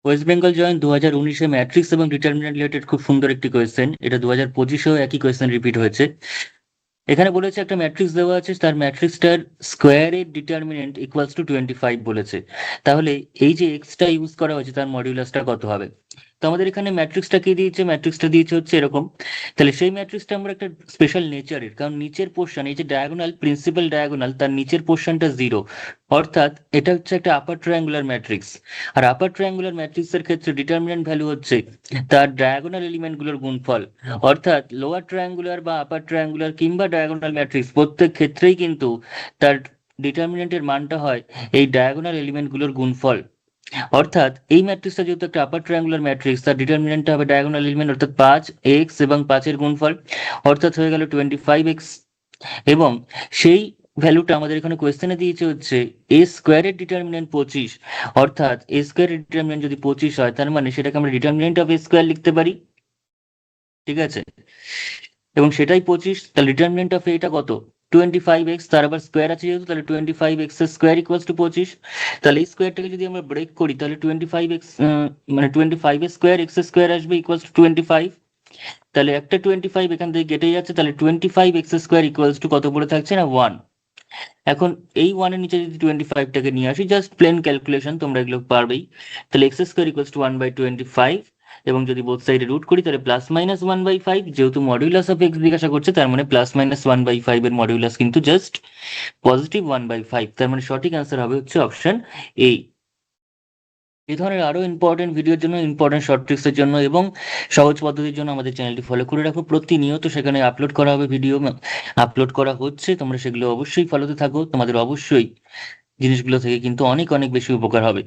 West Bengal joint 2019-এ matrix এবং determinant related খুব সুন্দর একটি কোয়েশ্চেন। এটা 2025-এও একই কোয়েশ্চেন রিপিট হয়েছে। এখানে বলেছে একটা ম্যাট্রিক্স দেওয়া আছে, তার ম্যাট্রিক্সটার স্কোয়ারের ডিটারমিনেন্ট ইকুয়ালস টু 25 বলেছে। তাহলে এই যে এক্সটা ইউজ করা হয়েছে তার মডিউলাসটা কত হবে? তো আমাদের এখানে ম্যাট্রিক্সটা কি দিয়েছে? ম্যাট্রিক্সটা দিয়েছে হচ্ছে এরকম। তাহলে সেই ম্যাট্রিক্সটা আমরা একটা স্পেশাল নেচারের, কারণ নিচের পোর্শন, এই যে ডায়াগোনাল, প্রিন্সিপাল ডায়াগোনাল, তার নিচের পোর্শনটা জিরো, অর্থাৎ এটা হচ্ছে একটা আপার ট্রায়াঙ্গুলার ম্যাট্রিক্স। আর আপার ট্রায়াঙ্গুলার ম্যাট্রিক্সের ক্ষেত্রে ডিটারমিনেন্ট ভ্যালু হচ্ছে তার ডায়াগোনাল এলিমেন্টগুলোর গুণফল। অর্থাৎ লোয়ার ট্রায়াঙ্গুলার বা আপার ট্রায়াঙ্গুলার কিংবা ডায়াগোনাল ম্যাট্রিক্স প্রত্যেক ক্ষেত্রেই কিন্তু তার ডিটারমিনেন্টের মানটা হয় এই ডায়াগোনাল এলিমেন্টগুলোর গুণফল। অর্থাৎ এই ম্যাট্রিক্সটা যেহেতু একটা আপার ট্রায়াঙ্গুলার ম্যাট্রিক্স, তার ডিটারমিনেন্টটা হবে ডায়াগোনাল এলিমেন্ট অর্থাৎ 5x এবং 5-এর গুণফল, অর্থাৎ হয়ে গেল 25x। এবং সেই ভ্যালুটা আমাদের এখানে কোয়েশ্চেনে দিয়েছে হচ্ছে এ স্কোয়ারের ডিটারমিনেন্ট 25। অর্থাৎ এ স্কোয়ারের ডিটারমিনেন্ট যদি 25 হয়, তার মানে সেটাকে আমরা ডিটারমিনেন্ট অফ এ স্কোয়ার লিখতে পারি। ঠিক আছে, এবং সেটাই 25। তাহলে ডিটারমিনেন্ট অফ এটা কত? 25x, তার আবার স্কোয়ার আছে যেহেতু, তাহলে 25x এর স্কোয়ার ইকুয়ালস টু 25। তাহলে এই স্কোয়ারটাকে যদি আমরা ব্রেক করি তাহলে 25x, মানে 25 এর স্কোয়ার এক্স স্কোয়ার আসবে ইকুয়ালস টু 25। তাহলে একটা 25 এখান থেকে কেটে যাচ্ছে, তাহলে 25x স্কোয়ার ইকুয়ালস টু কত পড়ে থাকছে না 1। এখন এই 1 এর নিচে যদি 25টাকে নিয়ে আসি, জাস্ট প্লেন ক্যালকুলেশন, তোমরা এগুলো পারবেই। তাহলে এক্স স্কোয়ার ইকুয়ালস টু 1/25, এবং যদি বোথ সাইডে রুট করি তাহলে প্লাস মাইনাস 1/5। যেহেতু মডিউলাস অফ এক্স জিজ্ঞাসা করছে, তার মানে প্লাস মাইনাস 1/5 এর মডিউলাস কিন্তু জাস্ট পজিটিভ 1/5। তার মানে সঠিক অ্যান্সার হবে হচ্ছে অপশন এ। এই ধরনের আরো ইম্পর্টেন্ট ভিডিওর জন্য, ইম্পর্টেন্ট শর্ট ট্রিক্সের জন্য এবং সহজ পদ্ধতির জন্য আমাদের চ্যানেলটি ফলো করে রাখো। প্রতিনিয়ত সেখানে আপলোড করা হবে, ভিডিও আপলোড করা হচ্ছে, তোমরা সেগুলো অবশ্যই ফলোতে থাকো। তোমাদের অবশ্যই জিনিসগুলো থেকে কিন্তু অনেক অনেক বেশি উপকার হবে।